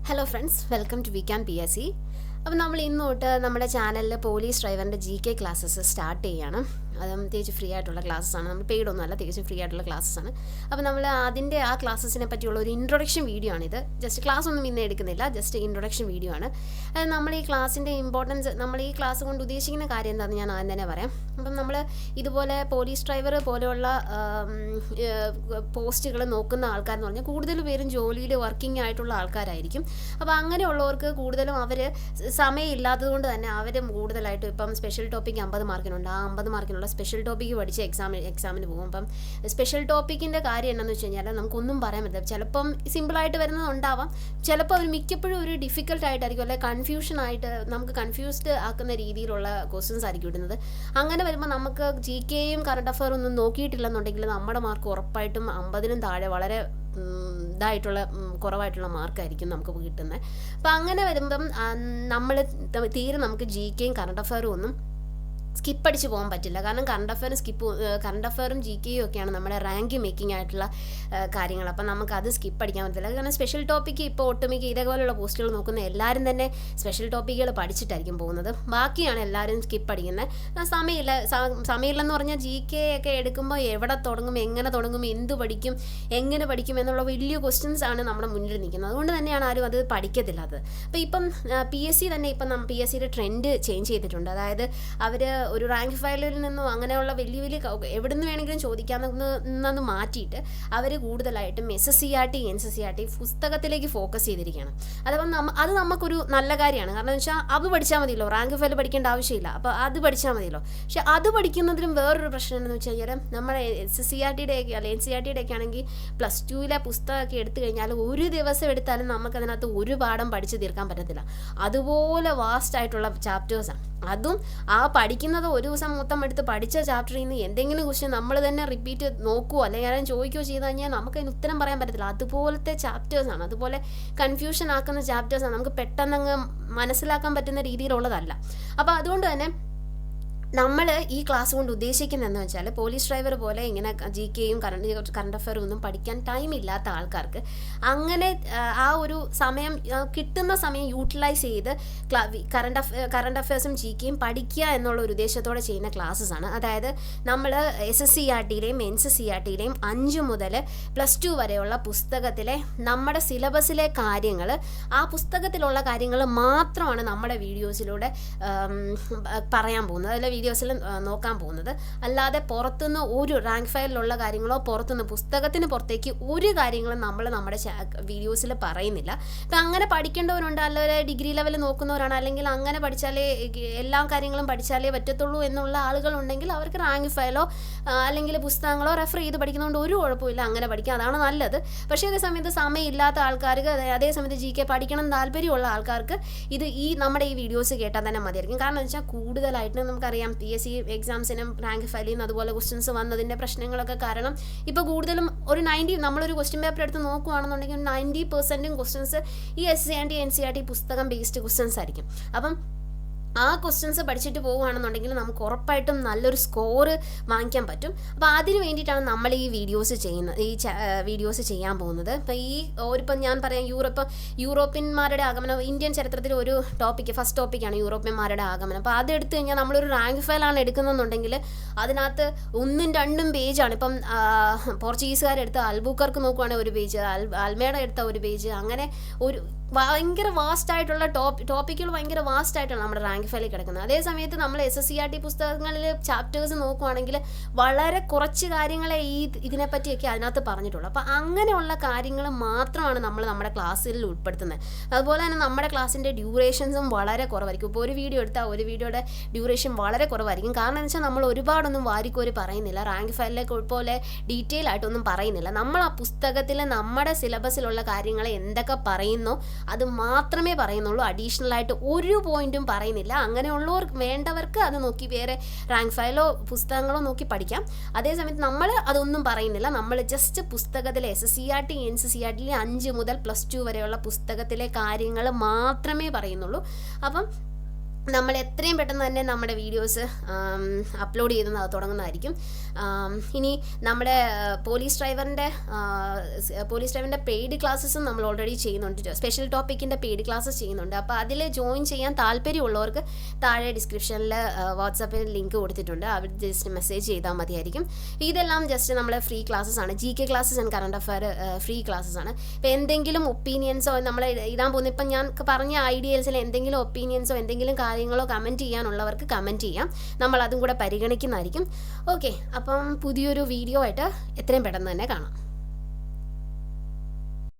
Hello friends, welcome to വീക്കാൻ PSC. അപ്പോൾ നമ്മൾ ഇന്ന് തൊട്ട് നമ്മുടെ ചാനലിൽ പോലീസ് ഡ്രൈവറിൻ്റെ GK ക്ലാസ്സസ് സ്റ്റാർട്ട് ചെയ്യുകയാണ്. അത് തികച്ചും ഫ്രീ ആയിട്ടുള്ള ക്ലാസ്സാണ്. നമ്മൾ പെയ്ഡൊന്നുമല്ല, തികച്ചും ഫ്രീ ആയിട്ടുള്ള ക്ലാസ്സാണ്. അപ്പോൾ നമ്മൾ അതിൻ്റെ ആ ക്ലാസ്സസിനെ പറ്റിയുള്ള ഒരു ഇൻട്രൊഡക്ഷൻ വീഡിയോ ആണിത്. ജസ്റ്റ് ക്ലാസ് ഒന്നും ഇന്ന് എടുക്കുന്നില്ല, ജസ്റ്റ് ഇൻട്രൊഡക്ഷൻ വീഡിയോ ആണ്. നമ്മൾ ഈ ക്ലാസ്സിൻ്റെ ഇമ്പോർട്ടൻസ്, നമ്മൾ ഈ ക്ലാസ് കൊണ്ട് ഉദ്ദേശിക്കുന്ന കാര്യം എന്താണെന്ന് ഞാൻ ആദ്യം തന്നെ പറയാം. അപ്പം നമ്മൾ ഇതുപോലെ പോലീസ് ഡ്രൈവർ പോലെയുള്ള പോസ്റ്റുകൾ നോക്കുന്ന ആൾക്കാരെന്ന് പറഞ്ഞാൽ കൂടുതൽ പേരും ജോലിയിൽ വർക്കിംഗ് ആയിട്ടുള്ള ആൾക്കാരായിരിക്കും. അപ്പോൾ അങ്ങനെയുള്ളവർക്ക് കൂടുതലും അവർ സമയമില്ലാത്തത് കൊണ്ട് തന്നെ അവർ കൂടുതലായിട്ടും ഇപ്പം സ്പെഷ്യൽ ടോപ്പിക്ക് 50 മാർക്കിനുണ്ട്. ആ 50 മാർക്കിനുള്ള സ്പെഷ്യൽ ടോപ്പിക്ക് പഠിച്ച് എക്സാമിന് പോകും. അപ്പം സ്പെഷ്യൽ ടോപ്പിക്കിൻ്റെ കാര്യം എന്താണെന്ന് വെച്ച് കഴിഞ്ഞാൽ നമുക്കൊന്നും പറയാൻ പറ്റില്ല. ചിലപ്പം സിമ്പിളായിട്ട് വരുന്നതുണ്ടാവാം, ചിലപ്പോൾ അവർ മിക്കപ്പോഴും ഒരു ഡിഫിക്കൽട്ടായിട്ടായിരിക്കും, അല്ലെങ്കിൽ കൺഫ്യൂഷനായിട്ട് നമുക്ക് കൺഫ്യൂസ്ഡ് ആക്കുന്ന രീതിയിലുള്ള ക്വസ്റ്റ്യൻസ് ആയിരിക്കും ഇടുന്നത്. അങ്ങനെ വരുമ്പോൾ നമുക്ക് GKയും കറണ്ട് അഫെയറും ഒന്നും നോക്കിയിട്ടില്ലെന്നുണ്ടെങ്കിൽ നമ്മുടെ മാർക്ക് ഉറപ്പായിട്ടും 50-നും താഴെ വളരെ കുറവായിട്ടുള്ള മാർക്കായിരിക്കും നമുക്ക് കിട്ടുന്നത്. അപ്പം അങ്ങനെ വരുമ്പം നമ്മൾ തീരെ നമുക്ക് GKയും കറണ്ട് അഫെയറും ഒന്നും സ്കിപ്പടിച്ച് പോകാൻ പറ്റില്ല. കാരണം കറണ്ട് അഫെയറും GKയും ഒക്കെയാണ് നമ്മുടെ റാങ്ക് മേക്കിംഗ് ആയിട്ടുള്ള കാര്യങ്ങൾ. അപ്പം നമുക്കത് സ്കിപ്പടിക്കാൻ പറ്റില്ല. കാരണം സ്പെഷ്യൽ ടോപ്പിക്ക് ഇപ്പോൾ ഒട്ടുമിക്ക ഇതേപോലെയുള്ള പോസ്റ്റുകൾ നോക്കുന്ന എല്ലാവരും തന്നെ സ്പെഷ്യൽ ടോപ്പിക്കുകൾ പഠിച്ചിട്ടായിരിക്കും പോകുന്നത്. ബാക്കിയാണ് എല്ലാവരും സ്കിപ്പടിക്കുന്നത്. സമയമില്ലെന്ന് പറഞ്ഞാൽ GK ഒക്കെ എടുക്കുമ്പോൾ എവിടെ തുടങ്ങും, എങ്ങനെ തുടങ്ങും, എങ്ങനെ പഠിക്കും എന്നുള്ള വലിയ ക്വസ്റ്റ്യൻസ് ആണ് നമ്മുടെ മുന്നിൽ നിൽക്കുന്നത്. അതുകൊണ്ട് തന്നെയാണ് ആരും അത് പഠിക്കത്തില്ല. അപ്പോൾ ഇപ്പം PSC തന്നെ ഇപ്പം PSCയുടെ ട്രെൻഡ് ചേഞ്ച് ചെയ്തിട്ടുണ്ട്. അതായത് അവർ ഒരു റാങ്ക് ഫയലിൽ നിന്നും അങ്ങനെയുള്ള വലിയ എവിടെ നിന്ന് വേണമെങ്കിലും ചോദിക്കാമെന്ന് മാറ്റിയിട്ട് അവർ കൂടുതലായിട്ടും SSCRT NCCRT പുസ്തകത്തിലേക്ക് ഫോക്കസ് ചെയ്തിരിക്കുകയാണ്. അത് നമുക്കൊരു നല്ല കാര്യമാണ്. കാരണം എന്ന് വെച്ചാൽ അത് പഠിച്ചാൽ മതിയല്ലോ, റാങ്ക് ഫയൽ പഠിക്കേണ്ട ആവശ്യമില്ല. അപ്പോൾ അത് പഠിച്ചാൽ മതിയല്ലോ. പക്ഷെ അത് പഠിക്കുന്നതിലും വേറൊരു പ്രശ്നം എന്ന് വെച്ച് കഴിഞ്ഞാൽ നമ്മുടെ SSCRTയുടെ ഒക്കെ അല്ലെങ്കിൽ NCERTയുടെ ഒക്കെ ആണെങ്കിൽ +2 പുസ്തകമൊക്കെ എടുത്തു കഴിഞ്ഞാൽ ഒരു ദിവസം എടുത്താലും നമുക്കതിനകത്ത് ഒരു പാഠം പഠിച്ച് തീർക്കാൻ പറ്റത്തില്ല. അതുപോലെ വാസ്റ്റ് ആയിട്ടുള്ള ചാപ്റ്റേഴ്സാണ്. അതും ആ പഠിക്കുന്നത് ഒരു ദിവസം മൊത്തം എടുത്ത് പഠിച്ച ചാപ്റ്ററിൽ നിന്ന് എന്തെങ്കിലും ക്വസ്റ്റ്യൻ നമ്മൾ തന്നെ റിപ്പീറ്റ് നോക്കുകയോ അല്ലെങ്കിൽ ആരും ചോദിക്കുകയോ ചെയ്ത് കഴിഞ്ഞാൽ നമുക്കതിന് ഉത്തരം പറയാൻ പറ്റത്തില്ല. അതുപോലത്തെ ചാപ്റ്റേഴ്സാണ്, അതുപോലെ കൺഫ്യൂഷൻ ആക്കുന്ന ചാപ്റ്റേഴ്സാണ്. നമുക്ക് പെട്ടെന്നങ്ങ് മനസ്സിലാക്കാൻ പറ്റുന്ന രീതിയിലുള്ളതല്ല. അപ്പോൾ അതുകൊണ്ട് തന്നെ നമ്മൾ ഈ ക്ലാസ് കൊണ്ട് ഉദ്ദേശിക്കുന്നതെന്ന് വെച്ചാൽ പോലീസ് ഡ്രൈവർ പോലെ ഇങ്ങനെ GKയും കറണ്ട് അഫെയറും ഒന്നും പഠിക്കാൻ ടൈം ഇല്ലാത്ത ആൾക്കാർക്ക് അങ്ങനെ ആ ഒരു കിട്ടുന്ന സമയം യൂട്ടിലൈസ് ചെയ്ത് കറണ്ട് അഫെയർസും GKയും പഠിക്കുക എന്നുള്ള ഒരു ഉദ്ദേശത്തോടെ ചെയ്യുന്ന ക്ലാസ്സസ് ആണ്. അതായത് നമ്മൾ SSCRTയിലെയും NCCRTയിലെയും 5 മുതൽ +2 വരെയുള്ള പുസ്തകത്തിലെ നമ്മുടെ സിലബസിലെ കാര്യങ്ങൾ, ആ പുസ്തകത്തിലുള്ള കാര്യങ്ങൾ മാത്രമാണ് നമ്മുടെ വീഡിയോസിലൂടെ പറയാൻ പോകുന്നത്, അതിലെ വീഡിയോസിൽ നോക്കാൻ പോകുന്നത്. അല്ലാതെ പുറത്തുനിന്ന് ഒരു റാങ്ക് ഫയലിലുള്ള കാര്യങ്ങളോ പുറത്തുനിന്ന് പുസ്തകത്തിന് പുറത്തേക്ക് ഒരു കാര്യങ്ങളും നമ്മൾ നമ്മുടെ വീഡിയോസിൽ പറയുന്നില്ല. അപ്പം അങ്ങനെ പഠിക്കേണ്ടവരുണ്ട്, അല്ലെങ്കിൽ ഡിഗ്രി ലെവൽ നോക്കുന്നവരാണ്, അല്ലെങ്കിൽ അങ്ങനെ പഠിച്ചാലേ എല്ലാ കാര്യങ്ങളും പഠിച്ചാലേ പറ്റത്തുള്ളൂ എന്നുള്ള ആളുകളുണ്ടെങ്കിൽ അവർക്ക് റാങ്ക് ഫയലോ അല്ലെങ്കിൽ പുസ്തകങ്ങളോ റെഫർ ചെയ്ത് പഠിക്കുന്നതുകൊണ്ട് ഒരു കുഴപ്പമില്ല, അങ്ങനെ പഠിക്കാം, അതാണ് നല്ലത്. പക്ഷേ അതേ സമയത്ത് സമയമില്ലാത്ത ആൾക്കാർക്ക്, അതേസമയത്ത് GK പഠിക്കണം താല്പര്യമുള്ള ആൾക്കാർക്ക് ഈ നമ്മുടെ ഈ വീഡിയോസ് കേട്ടാൽ തന്നെ മതിയായിരിക്കും. കാരണം എന്ന് വെച്ചാൽ കൂടുതലായിട്ട് നമുക്കറിയാം PSC എക്സാംസിനും റാങ്ക് ഫയലിൽ നിന്ന് അതുപോലെ ക്വസ്റ്റ്യൻസ് വന്നതിൻ്റെ പ്രശ്നങ്ങളൊക്കെ കാരണം ഇപ്പോൾ കൂടുതലും ഒരു 90, നമ്മളൊരു ക്വസ്റ്റ്യൻ പേപ്പർ എടുത്ത് നോക്കുകയാണെന്നുണ്ടെങ്കിൽ 90% ക്വസ്റ്റ്യൻസ് ഈ SSCRT NCERT പുസ്തകം ബേസ്ഡ് ക്വസ്റ്റ്യൻസ് ആയിരിക്കും. അപ്പം ആ ക്വസ്റ്റ്യൻസ് പഠിച്ചിട്ട് പോവുകയാണെന്നുണ്ടെങ്കിൽ നമുക്ക് ഉറപ്പായിട്ടും നല്ലൊരു സ്കോർ വാങ്ങിക്കാൻ പറ്റും. അപ്പോൾ അതിന് വേണ്ടിയിട്ടാണ് നമ്മൾ ഈ വീഡിയോസ് ചെയ്യാൻ പോകുന്നത്. അപ്പോൾ ഇപ്പം ഞാൻ പറയാം, യൂറോപ്യന്മാരുടെ ആഗമനം, ഇന്ത്യൻ ചരിത്രത്തിൽ ഒരു ഫസ്റ്റ് ടോപ്പിക്കാണ് യൂറോപ്യന്മാരുടെ ആഗമനം. അപ്പോൾ അതെടുത്ത് കഴിഞ്ഞാൽ നമ്മളൊരു റാങ്ക് ഫയലാണ് എടുക്കുന്നതെന്നുണ്ടെങ്കിൽ അതിനകത്ത് 1-2 പേജാണ്. ഇപ്പം പോർച്ചുഗീസുകാരെടുത്ത അൽബുക്കർക്ക് നോക്കുവാണെങ്കിൽ ഒരു പേജ്, അൽമേഡ എടുത്ത ഒരു പേജ്, അങ്ങനെ ഒരു ഭയങ്കര വാസ്റ്റ് ആയിട്ടുള്ള ടോപ്പിക്കുകൾ ഭയങ്കര വാസ്റ്റ് ആയിട്ടാണ് നമ്മുടെ റാങ്ക് ഫയലിൽ കിടക്കുന്നത്. അതേ സമയത്ത് നമ്മൾ SSCRT പുസ്തകങ്ങളിൽ ചാപ്റ്റേഴ്സ് നോക്കുവാണെങ്കിൽ വളരെ കുറച്ച് കാര്യങ്ങളെ ഇതിനെപ്പറ്റിയൊക്കെ അതിനകത്ത് പറഞ്ഞിട്ടുള്ളൂ. അപ്പോൾ അങ്ങനെയുള്ള കാര്യങ്ങൾ മാത്രമാണ് നമ്മൾ നമ്മുടെ ക്ലാസ്സിൽ ഉൾപ്പെടുത്തുന്നത്. അതുപോലെ തന്നെ നമ്മുടെ ക്ലാസ്സിൻ്റെ ഡ്യൂറേഷൻസും വളരെ കുറവായിരിക്കും. ഇപ്പോൾ ഒരു വീഡിയോ എടുത്താൽ ഒരു വീഡിയോയുടെ ഡ്യൂറേഷൻ വളരെ കുറവായിരിക്കും. കാരണം എന്ന് വെച്ചാൽ നമ്മൾ ഒരുപാടൊന്നും വാരിക്കോരി പറയുന്നില്ല, റാങ്ക് ഫയലിലേക്ക് പോലെ ഡീറ്റെയിൽ ആയിട്ടൊന്നും പറയുന്നില്ല. നമ്മൾ ആ പുസ്തകത്തിൽ നമ്മുടെ സിലബസിലുള്ള കാര്യങ്ങൾ എന്തൊക്കെ പറയുന്നോ അത് മാത്രമേ പറയുന്നുള്ളൂ. അഡീഷണൽ ആയിട്ട് ഒരു പോയിന്റും പറയുന്നില്ല. അങ്ങനെയുള്ളവർക്ക് വേണ്ടവർക്ക് അത് നോക്കി വേറെ റാങ്ക് ഫയലോ പുസ്തകങ്ങളോ നോക്കി പഠിക്കാം. അതേസമയത്ത് നമ്മൾ അതൊന്നും പറയുന്നില്ല. നമ്മൾ ജസ്റ്റ് പുസ്തകത്തിലെ SSCRT NCCRTയിലെ 5 മുതൽ +2 വരെയുള്ള പുസ്തകത്തിലെ കാര്യങ്ങൾ മാത്രമേ പറയുന്നുള്ളൂ. അപ്പം നമ്മൾ എത്രയും പെട്ടെന്ന് തന്നെ നമ്മുടെ വീഡിയോസ് അപ്ലോഡ് ചെയ്ത് തുടങ്ങുന്നതായിരിക്കും. ഇനി നമ്മുടെ പോലീസ് ഡ്രൈവറിൻ്റെ പെയ്ഡ് ക്ലാസ്സസും നമ്മൾ ഓൾറെഡി ചെയ്യുന്നുണ്ട്. സ്പെഷ്യൽ ടോപ്പിക്കിൻ്റെ പെയ്ഡ് ക്ലാസ്സസ് ചെയ്യുന്നുണ്ട്. അപ്പോൾ അതിൽ ജോയിൻ ചെയ്യാൻ താല്പര്യമുള്ളവർക്ക് താഴെ ഡിസ്ക്രിപ്ഷനിൽ വാട്സാപ്പിൽ ലിങ്ക് കൊടുത്തിട്ടുണ്ട്. അവർ ജസ്റ്റ് മെസ്സേജ് ചെയ്താൽ മതിയായിരിക്കും. ഇതെല്ലാം ജസ്റ്റ് നമ്മുടെ ഫ്രീ ക്ലാസ്സസ് ആണ്. GK classes and current affair free classes ആണ്. ഇപ്പോൾ എന്തെങ്കിലും ഒപ്പീനിയൻസോ നമ്മൾ ഇടാൻ പോകുന്ന ഇപ്പം ഞാൻ പറഞ്ഞ ഐഡിയൽസിൽ എന്തെങ്കിലും ഒപ്പീനിയൻസോ എന്തെങ്കിലും കാര്യങ്ങളോ കമൻറ്റ് ചെയ്യാനുള്ളവർക്ക് കമൻറ്റ് ചെയ്യാം. നമ്മൾ അതും കൂടെ പരിഗണിക്കുന്നതായിരിക്കും. ഓക്കെ, അപ്പം പുതിയൊരു വീഡിയോ ആയിട്ട് എത്രയും പെട്ടെന്ന് തന്നെ കാണാം.